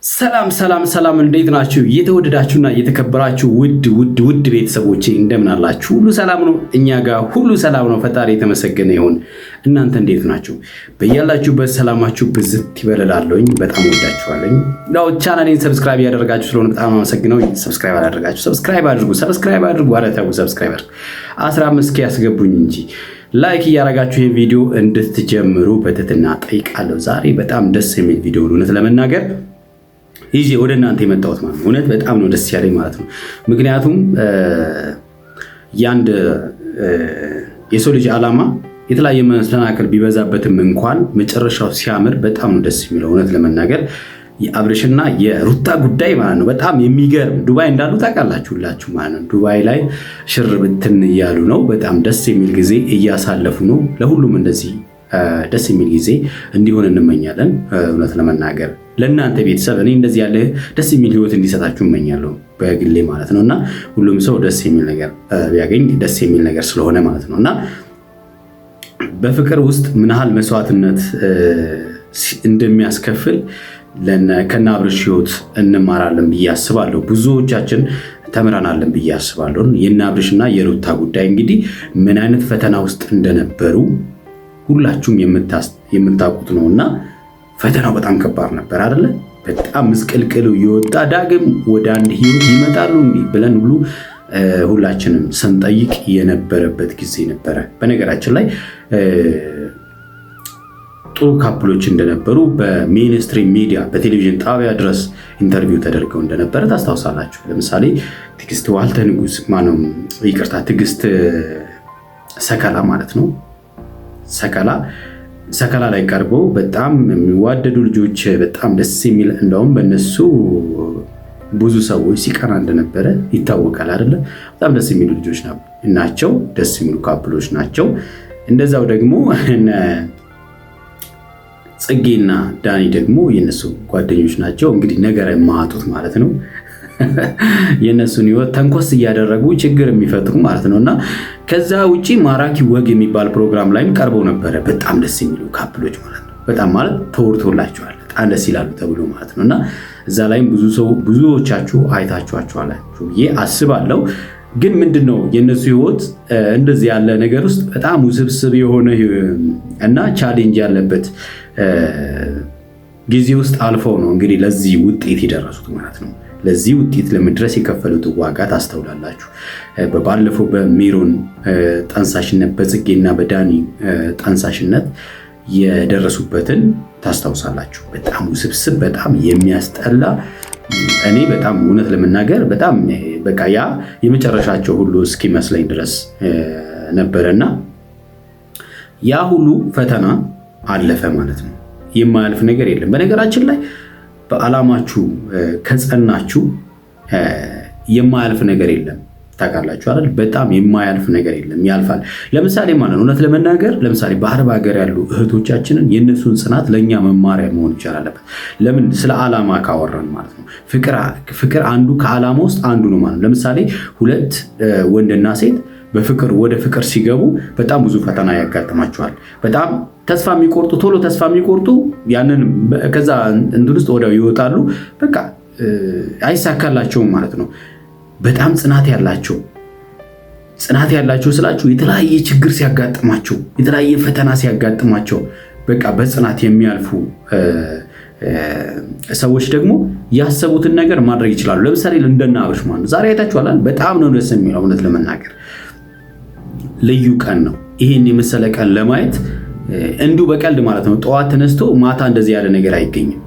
ሰላም እንዴት ናችሁ? የተወደዳችሁና የተከበራችሁ ውድ ቤተሰቦቼ እንደምን አላችሁ? ሁሉ ሰላም ነው? እኛ ጋር ሁሉ ሰላም ነው። ፈጣሪ የተመሰገነ ይሁን። እናንተ እንዴት ናችሁ? በያላችሁበት ሰላማችሁ ብዝት ይበለላለሁኝ። በጣም ወዳችኋለኝ። ያው ቻናሌን ሰብስክራይብ ያደረጋችሁ ስለሆነ በጣም አመሰግነው። ሰብስክራይብ አላደረጋችሁ ሰብስክራይብ አድርጉ። አረታው ሰብስክራይበር 15 ያስገቡኝ እንጂ ላይክ እያደረጋችሁ ይሄን ቪዲዮ እንድትጀምሩ በትህትና ጠይቃለሁ። ዛሬ በጣም ደስ የሚል ቪዲዮ ነው እውነት ለመናገር ይዤ ወደ እናንተ የመጣሁት ማለት ነው። እውነት በጣም ነው ደስ ያለኝ ማለት ነው። ምክንያቱም ያንድ የሰው ልጅ ዓላማ የተለያየ መሰናክል ቢበዛበትም እንኳን መጨረሻው ሲያምር በጣም ነው ደስ የሚለው እውነት ለመናገር የአብርሽና የሩታ ጉዳይ ማለት ነው። በጣም የሚገርም ዱባይ እንዳሉ ታውቃላችሁ ሁላችሁ ማለት ነው። ዱባይ ላይ ሽር ብትን እያሉ ነው። በጣም ደስ የሚል ጊዜ እያሳለፉ ነው። ለሁሉም እንደዚህ ደስ የሚል ጊዜ እንዲሆን እንመኛለን። እውነት ለመናገር ለእናንተ ቤተሰብ እኔ እንደዚህ ያለ ደስ የሚል ህይወት እንዲሰጣችሁ እመኛለሁ በግሌ ማለት ነው። እና ሁሉም ሰው ደስ የሚል ነገር ቢያገኝ ደስ የሚል ነገር ስለሆነ ማለት ነው። እና በፍቅር ውስጥ ምን ያህል መስዋዕትነት እንደሚያስከፍል ከነ አብርሽ ህይወት እንማራለን ብዬ አስባለሁ። ብዙዎቻችን ተምረናለን ብዬ አስባለሁ። የነ አብርሽና የሩታ ጉዳይ እንግዲህ ምን አይነት ፈተና ውስጥ እንደነበሩ ሁላችሁም የምታውቁት ነውና ፈተናው በጣም ከባድ ነበር አይደለ? በጣም ምስቅልቅሉ የወጣ ዳግም ወደ አንድ ህይወት ይመጣሉ ብለን ሁላችንም ስንጠይቅ የነበረበት ጊዜ ነበረ። በነገራችን ላይ ጥሩ ካፕሎች እንደነበሩ በሜንስትሪም ሚዲያ በቴሌቪዥን ጣቢያ ድረስ ኢንተርቪው ተደርገው እንደነበረ ታስታውሳላችሁ። ለምሳሌ ትዕግስት ዋልተ ንጉስ ትዕግስት ሰከላ ማለት ነው። ሰከላ ላይ ቀርበው በጣም የሚዋደዱ ልጆች በጣም ደስ የሚል እንደውም በእነሱ ብዙ ሰዎች ሲቀና እንደነበረ ይታወቃል አይደለ? በጣም ደስ የሚሉ ልጆች ናቸው። ደስ የሚሉ ካፕሎች ናቸው። እንደዛው ደግሞ ጽጌና ዳኒ ደግሞ የነሱ ጓደኞች ናቸው። እንግዲህ ነገር የማያጡት ማለት ነው። የነሱን ህይወት ተንኮስ እያደረጉ ችግር የሚፈጥሩ ማለት ነውና ከዛ ውጪ ማራኪ ወግ የሚባል ፕሮግራም ላይም ቀርበው ነበረ። በጣም ደስ የሚሉ ካፕሎች ማለት ነው። በጣም ማለት ተወርቶላቸዋል በጣም ደስ ይላሉ ተብሎ ማለት ነውና እዛ ላይም ብዙዎቻችሁ አይታችኋቸዋል ብዬ አስባለሁ። ግን ምንድነው የነሱ ህይወት እንደዚህ ያለ ነገር ውስጥ በጣም ውስብስብ የሆነ እና ቻሌንጅ ያለበት ጊዜ ውስጥ አልፈው ነው እንግዲህ ለዚህ ውጤት የደረሱት ማለት ነው። ለዚህ ውጤት ለመድረስ የከፈሉት ዋጋ ታስተውላላችሁ። ባለፈው በሜሮን ጠንሳሽነት በጽጌና በዳኒ ጠንሳሽነት የደረሱበትን ታስታውሳላችሁ። በጣም ውስብስብ በጣም የሚያስጠላ እኔ በጣም እውነት ለመናገር በጣም በቃ ያ የመጨረሻቸው ሁሉ እስኪመስለኝ ድረስ ነበረና ያ ሁሉ ፈተና አለፈ ማለት ነው። የማያልፍ ነገር የለም። በነገራችን ላይ በዓላማችሁ ከጸናችሁ የማያልፍ ነገር የለም። ታውቃላችሁ አይደል? በጣም የማያልፍ ነገር የለም፣ ያልፋል። ለምሳሌ ማለት ነው እውነት ለመናገር ለምሳሌ በአረብ ሀገር ያሉ እህቶቻችንን የእነሱን ጽናት ለእኛ መማሪያ መሆን ይቻላል። ለምን? ስለ ዓላማ ካወራን ማለት ነው። ፍቅር አንዱ ከዓላማ ውስጥ አንዱ ነው ማለት ነው። ለምሳሌ ሁለት ወንድና ሴት ወደ ፍቅር ሲገቡ በጣም ብዙ ፈተና ያጋጥማቸዋል። በጣም ቶሎ ተስፋ የሚቆርጡ ያንን ከዛ እንትን ውስጥ ወዲያው ይወጣሉ። በቃ አይሳካላቸውም ማለት ነው። በጣም ጽናት ያላቸው ስላችሁ የተለያየ ችግር ሲያጋጥማቸው የተለያየ ፈተና ሲያጋጥማቸው በቃ በጽናት የሚያልፉ ሰዎች ደግሞ ያሰቡትን ነገር ማድረግ ይችላሉ። ለምሳሌ እንደና አብርሽ ማለት ዛሬ አይታችኋል። በጣም ነው ደስ የሚለው እውነት ለመናገር ልዩ ቀን ነው። ይሄን የመሰለ ቀን ለማየት እንዲሁ በቀልድ ማለት ነው ጠዋት ተነስቶ ማታ እንደዚህ ያለ ነገር አይገኝም።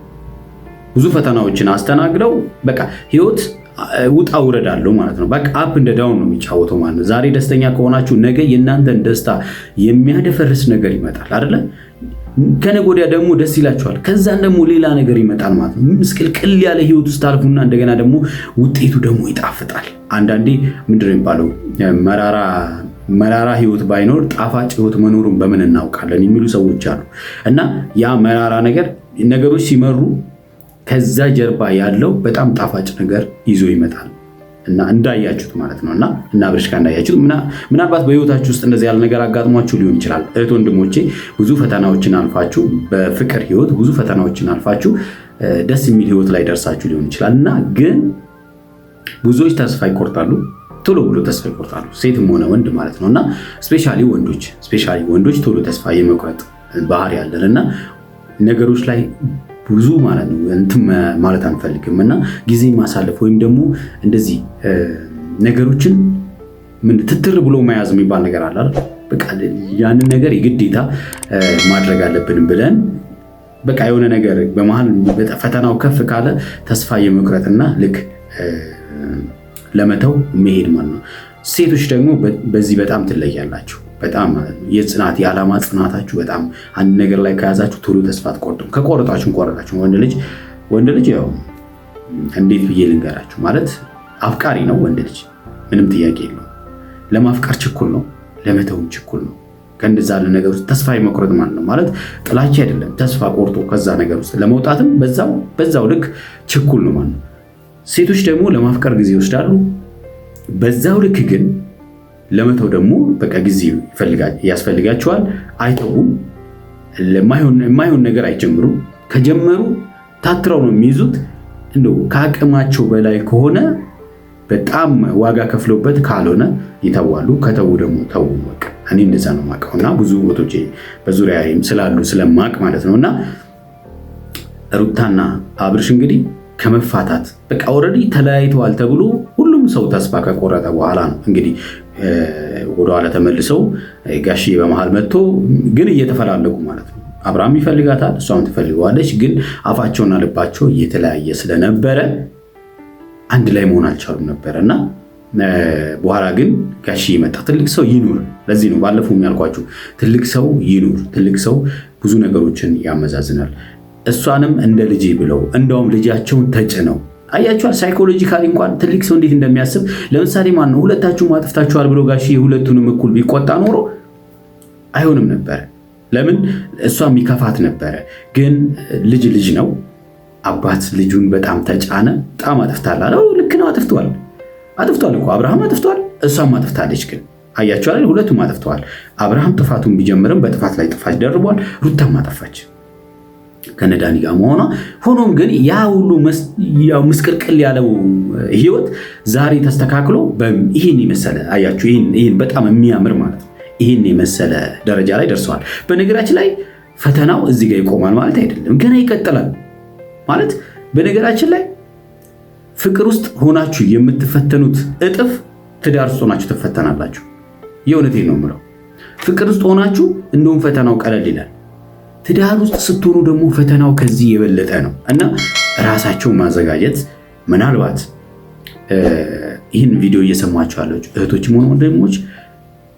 ብዙ ፈተናዎችን አስተናግደው በቃ ህይወት ውጣ ውረድ አለው ማለት ነው። በቃ አፕ እንደ ዳውን ነው የሚጫወተው ማለት ነው። ዛሬ ደስተኛ ከሆናችሁ ነገ የእናንተን ደስታ የሚያደፈርስ ነገር ይመጣል አይደለ? ከነገ ወዲያ ደግሞ ደስ ይላችኋል። ከዛን ደግሞ ሌላ ነገር ይመጣል ማለት ነው። ምስቅልቅል ያለ ህይወት ውስጥ አልፉና እንደገና ደግሞ ውጤቱ ደግሞ ይጣፍጣል። አንዳንዴ ምንድነው የሚባለው መራራ ህይወት ባይኖር ጣፋጭ ህይወት መኖሩን በምን እናውቃለን የሚሉ ሰዎች አሉ። እና ያ መራራ ነገሮች ሲመሩ ከዛ ጀርባ ያለው በጣም ጣፋጭ ነገር ይዞ ይመጣል እና እንዳያችሁት ማለት ነውና እና አብርሽ እንዳያችሁት ምናልባት በህይወታችሁ ውስጥ እንደዚህ ያለ ነገር አጋጥሟችሁ ሊሆን ይችላል። እህት ወንድሞቼ ብዙ ፈተናዎችን አልፋችሁ በፍቅር ህይወት ብዙ ፈተናዎችን አልፋችሁ ደስ የሚል ህይወት ላይ ደርሳችሁ ሊሆን ይችላል እና ግን ብዙዎች ተስፋ ይቆርጣሉ፣ ቶሎ ብሎ ተስፋ ይቆርጣሉ፣ ሴትም ሆነ ወንድ ማለት ነው እና ስፔሻሊ ወንዶች ቶሎ ተስፋ የመቁረጥ ባህሪ ያለን እና ነገሮች ላይ ብዙ ማለት ነው እንትን ማለት አንፈልግም እና ጊዜ ማሳለፍ ወይም ደግሞ እንደዚህ ነገሮችን ትትር ብሎ መያዝ የሚባል ነገር አለ አይደል? በቃ ያንን ነገር የግዴታ ማድረግ አለብን ብለን በቃ የሆነ ነገር በመሃል ፈተናው ከፍ ካለ ተስፋ የመቁረጥና ልክ ለመተው መሄድ ማለት ነው። ሴቶች ደግሞ በዚህ በጣም ትለያላችሁ። በጣም ማለት ነው የዓላማ ጽናታችሁ በጣም አንድ ነገር ላይ ከያዛችሁ ቶሎ ተስፋ አትቆርጡም። ከቆረጣችሁ ወንድ ልጅ ያው እንዴት ብዬ ልንገራችሁ ማለት አፍቃሪ ነው። ወንድ ልጅ ምንም ጥያቄ የለውም። ለማፍቀር ችኩል ነው፣ ለመተውም ችኩል ነው። ከእንደዛ ያለ ነገር ውስጥ ተስፋ የመቁረጥ ማለት ነው ማለት ጥላቻ አይደለም። ተስፋ ቆርጦ ከዛ ነገር ውስጥ ለመውጣትም በዛው ልክ ችኩል ነው ማለት ነው። ሴቶች ደግሞ ለማፍቀር ጊዜ ይወስዳሉ። በዛው ልክ ግን ለመተው ደግሞ በቃ ጊዜ ያስፈልጋቸዋል። አይተውም። የማይሆን ነገር አይጀምሩም። ከጀመሩ ታትረው ነው የሚይዙት። እንደው ከአቅማቸው በላይ ከሆነ በጣም ዋጋ ከፍሎበት ካልሆነ ይተዋሉ። ከተው ደግሞ ተው በቃ። እኔ እንደዛ ነው የማውቀውና ብዙ ቦቶቼ በዙሪያዬም ስላሉ ስለማቅ ማለት ነውና ሩታና አብርሽ እንግዲህ ከመፋታት በቃ ኦልሬዲ ተለያይተዋል ተብሎ ሁሉም ሰው ተስፋ ከቆረጠ በኋላ ነው እንግዲህ ወደኋላ ተመልሰው ጋሽዬ በመሃል መጥቶ ግን እየተፈላለጉ ማለት ነው። አብርሃም ይፈልጋታል፣ እሷም ትፈልገዋለች። ግን አፋቸውና ልባቸው እየተለያየ ስለነበረ አንድ ላይ መሆን አልቻሉም ነበርና በኋላ ግን ጋሽዬ መጣ። ትልቅ ሰው ይኑር። ለዚህ ነው ባለፈው ያልኳችሁ ትልቅ ሰው ይኑር። ትልቅ ሰው ብዙ ነገሮችን ያመዛዝናል። እሷንም እንደ ልጅ ብለው እንደውም ልጃቸውን ተጭነው አያችኋል። ሳይኮሎጂካሊ እንኳን ትልቅ ሰው እንዴት እንደሚያስብ ለምሳሌ ማን ነው ሁለታችሁም አጥፍታችኋል ብሎ ጋሽዬ ሁለቱንም እኩል ቢቆጣ ኖሮ አይሆንም ነበር። ለምን እሷ የሚከፋት ነበረ። ግን ልጅ ነው። አባት ልጁን በጣም ተጫነ። በጣም አጥፍታል አለው። ልክ ነው፣ አጥፍቷል እኮ አብርሃም አጥፍቷል፣ እሷም አጥፍታለች። ግን አያችኋል፣ ሁለቱም አጥፍተዋል። አብርሃም ጥፋቱን ቢጀምርም በጥፋት ላይ ጥፋት ደርቧል። ሩታም አጠፋች ከነዳኒ ጋር መሆኗ። ሆኖም ግን ያ ሁሉ ምስቅልቅል ያለው ህይወት ዛሬ ተስተካክሎ ይሄን የመሰለ አያችሁ፣ ይሄን በጣም የሚያምር ማለት ነው ይሄን የመሰለ ደረጃ ላይ ደርሰዋል። በነገራችን ላይ ፈተናው እዚህ ጋር ይቆማል ማለት አይደለም፣ ገና ይቀጥላል ማለት። በነገራችን ላይ ፍቅር ውስጥ ሆናችሁ የምትፈተኑት እጥፍ ትዳር ውስጥ ሆናችሁ ትፈተናላችሁ። የእውነቴን ነው የምለው። ፍቅር ውስጥ ሆናችሁ እንደውም ፈተናው ቀለል ይላል። ትዳር ውስጥ ስትሆኑ ደግሞ ፈተናው ከዚህ የበለጠ ነው እና ራሳቸውን ማዘጋጀት ምናልባት ይህን ቪዲዮ እየሰማችሁ ያላችሁ እህቶችም ሆነ ወንድሞች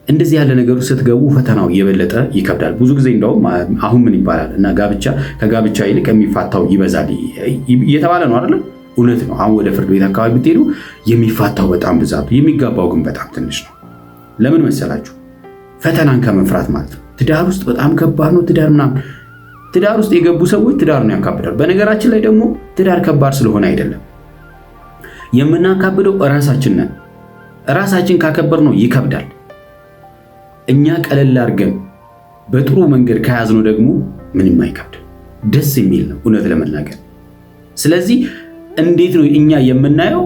እንደዚህ ያለ ነገሩ ስትገቡ ፈተናው የበለጠ ይከብዳል። ብዙ ጊዜ እንደውም አሁን ምን ይባላል እና ከጋብቻ ይልቅ የሚፋታው ይበዛል እየተባለ ነው አይደለም? እውነት ነው። አሁን ወደ ፍርድ ቤት አካባቢ ብትሄዱ የሚፋታው በጣም ብዛቱ፣ የሚጋባው ግን በጣም ትንሽ ነው። ለምን መሰላችሁ? ፈተናን ከመፍራት ማለት ነው። ትዳር ውስጥ በጣም ከባድ ነው። ትዳር ውስጥ የገቡ ሰዎች ትዳርን ያካብዳል። በነገራችን ላይ ደግሞ ትዳር ከባድ ስለሆነ አይደለም የምናካብደው፣ ራሳችን ነን። ራሳችን ካከበር ነው ይከብዳል። እኛ ቀለል አድርገን በጥሩ መንገድ ከያዝነው ደግሞ ምንም አይከብድም፣ ደስ የሚል ነው እውነት ለመናገር። ስለዚህ እንዴት ነው እኛ የምናየው?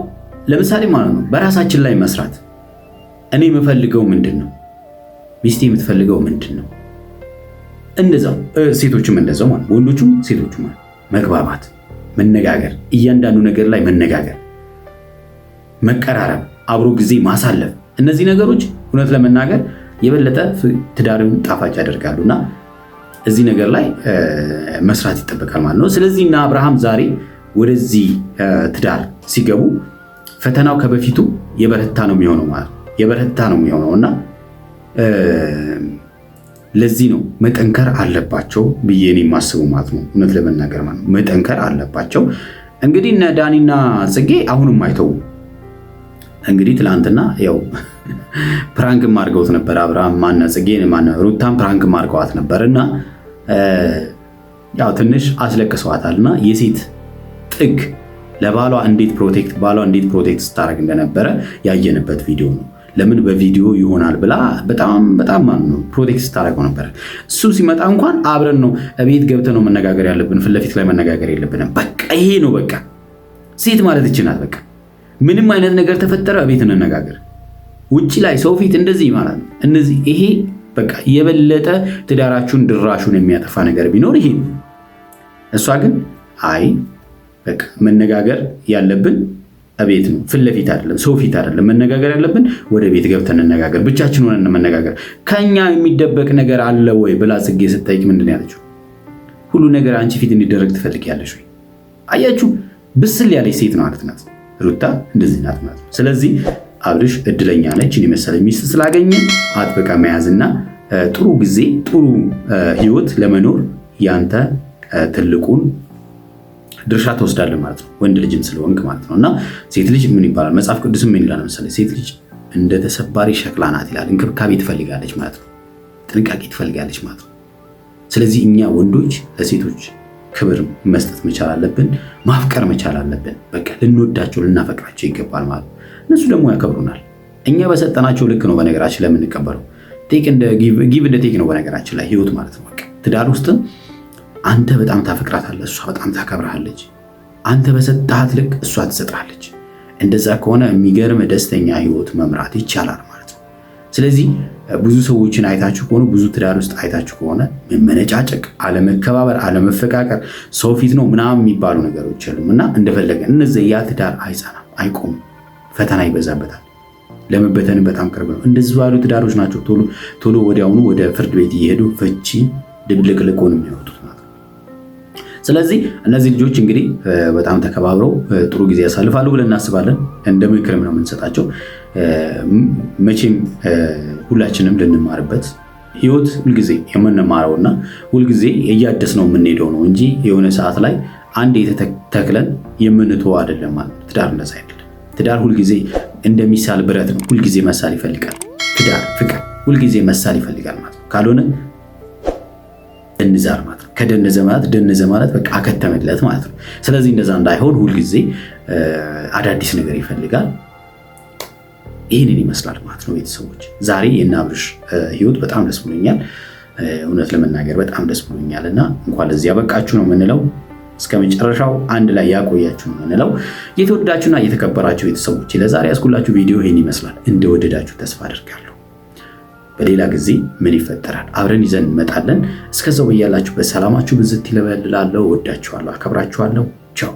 ለምሳሌ ማለት ነው በራሳችን ላይ መስራት። እኔ የምፈልገው ምንድን ነው? ሚስቴ የምትፈልገው ምንድን ነው? እንደዛው ሴቶችም እንደዛው ማለት ወንዶቹም ሴቶቹም ማለት መግባባት፣ መነጋገር፣ እያንዳንዱ ነገር ላይ መነጋገር፣ መቀራረብ፣ አብሮ ጊዜ ማሳለፍ፣ እነዚህ ነገሮች እውነት ለመናገር የበለጠ ትዳርን ጣፋጭ ያደርጋሉና እዚህ ነገር ላይ መስራት ይጠበቃል ማለት ነው። ስለዚህ እና አብርሃም ዛሬ ወደዚህ ትዳር ሲገቡ ፈተናው ከበፊቱ የበረታ ነው የሚሆነው ማለት ነው። የበረታ ነው የሚሆነውና ለዚህ ነው መጠንከር አለባቸው ብዬ እኔ የማስበው ማለት ነው። እውነት ለመናገር ማለት ነው መጠንከር አለባቸው። እንግዲህ እነ ዳኒና ጽጌ አሁንም አይተው እንግዲህ ትላንትና ያው ፕራንክም አድርገውት ነበር። አብርሃም ጽጌ ሩታም ፕራንክም አድርገዋት ነበርና ያው ትንሽ አስለቅሰዋታልና የሴት ጥግ ለባሏ እንዴት ፕሮቴክት ስታደርግ እንደነበረ ያየንበት ቪዲዮ ነው። ለምን በቪዲዮ ይሆናል ብላ በጣም ማለት ነው ፕሮቴክት ስታደርገው ነበር። እሱ ሲመጣ እንኳን አብረን ነው ቤት ገብተን ነው መነጋገር ያለብን፣ ፊት ለፊት ላይ መነጋገር የለብንም። በቃ ይሄ ነው በቃ ሴት ማለት ይችላል። በቃ ምንም አይነት ነገር ተፈጠረ ቤት እንነጋገር፣ ውጪ ላይ ሰው ፊት እንደዚህ ማለት ነው። እነዚህ ይሄ በቃ የበለጠ ትዳራችሁን ድራሹን የሚያጠፋ ነገር ቢኖር ይሄ ነው። እሷ ግን አይ በቃ መነጋገር ያለብን ቤት ነው፣ ፊት ለፊት አይደለም፣ ሰው ፊት አይደለም መነጋገር ያለብን፣ ወደ ቤት ገብተን እንነጋገር፣ ብቻችን ሆነን መነጋገር። ከኛ የሚደበቅ ነገር አለ ወይ ብላ ጽጌ ስትጠይቅ ምንድን ያለችው? ሁሉ ነገር አንቺ ፊት እንዲደረግ ትፈልጊያለሽ ወይ? አያችሁ፣ ብስል ያለች ሴት ማለት ናት ሩታ፣ እንደዚህ ናት ማለት ነው። ስለዚህ አብርሽ እድለኛ ነች የመሰለ ሚስት ስላገኘ አጥብቃ መያዝና ጥሩ ጊዜ ጥሩ ህይወት ለመኖር ያንተ ትልቁን ድርሻ ትወስዳለህ ማለት ነው። ወንድ ልጅም ስለሆንክ ማለት ነው። እና ሴት ልጅ ምን ይባላል መጽሐፍ ቅዱስም ምን ይላል መሰለኝ? ሴት ልጅ እንደ ተሰባሪ ሸክላ ናት ይላል። እንክብካቤ ትፈልጋለች ማለት ነው። ጥንቃቄ ትፈልጋለች ማለት ነው። ስለዚህ እኛ ወንዶች ለሴቶች ክብር መስጠት መቻል አለብን፣ ማፍቀር መቻል አለብን። በቃ ልንወዳቸው ልናፈቅራቸው ይገባል ማለት ነው። እነሱ ደግሞ ያከብሩናል። እኛ በሰጠናቸው ልክ ነው በነገራችን ላይ የምንቀበለው። ቴክ እንደ ጊቭ እንደ ቴክ ነው በነገራችን ላይ ህይወት ማለት ነው። በቃ ትዳር ውስጥ አንተ በጣም ታፈቅራታለህ፣ እሷ በጣም ታከብራለች። አንተ በሰጣት ልክ እሷ ትሰጣለች። እንደዛ ከሆነ የሚገርም ደስተኛ ህይወት መምራት ይቻላል ማለት ነው። ስለዚህ ብዙ ሰዎችን አይታችሁ ከሆነ ብዙ ትዳር ውስጥ አይታችሁ ከሆነ መመነጫጨቅ፣ አለመከባበር፣ አለመፈቃቀር፣ ሰው ፊት ነው ምናምን የሚባሉ ነገሮች የሉም እና እንደፈለገ እነዚህ ያ ትዳር አይጸናም፣ አይቆምም፣ ፈተና ይበዛበታል፣ ለመበተን በጣም ቅርብ ነው። እንደዚህ ባሉ ትዳሮች ናቸው ቶሎ ወዲያውኑ ወደ ፍርድ ቤት እየሄዱ ፍቺ ድብልቅልቁን የሚያወጡት ማለት ነው። ስለዚህ እነዚህ ልጆች እንግዲህ በጣም ተከባብረው ጥሩ ጊዜ ያሳልፋሉ ብለን እናስባለን። እንደ ምክርም ነው የምንሰጣቸው። መቼም ሁላችንም ልንማርበት ህይወት ሁልጊዜ የምንማረውና ሁልጊዜ እያደስ ነው የምንሄደው ነው እንጂ የሆነ ሰዓት ላይ አንድ የተተክለን የምንተው አይደለም ማለት ነው። ትዳር እንደዛ አይደለም። ትዳር ሁልጊዜ እንደሚሳል ብረት ነው። ሁልጊዜ መሳል ይፈልጋል። ትዳር ፍቅር ሁልጊዜ መሳል ይፈልጋል ማለት ነው። ካልሆነ ደንዛር ማለት ነው። ደነዘ ማለት በቃ አከተመለት ማለት ነው። ስለዚህ እንደዛ እንዳይሆን ሁልጊዜ አዳዲስ ነገር ይፈልጋል። ይህንን ይመስላል ማለት ነው። ቤተሰቦች ዛሬ የእነ አብርሽ ህይወት በጣም ደስ ብሎኛል። እውነት ለመናገር በጣም ደስ ብሎኛል እና እንኳን ለዚህ ያበቃችሁ ነው የምንለው። እስከ መጨረሻው አንድ ላይ ያቆያችሁ ነው የምንለው። የተወደዳችሁና የተከበራችሁ ቤተሰቦች ለዛሬ ያስኩላችሁ ቪዲዮ ይህን ይመስላል። እንደወደዳችሁ ተስፋ አድርጋለሁ። በሌላ ጊዜ ምን ይፈጠራል አብረን ይዘን እንመጣለን። እስከዛው በያላችሁበት ሰላማችሁ ብዝት ይበል እላለሁ። ወዳችኋለሁ፣ አከብራችኋለሁ። ቻው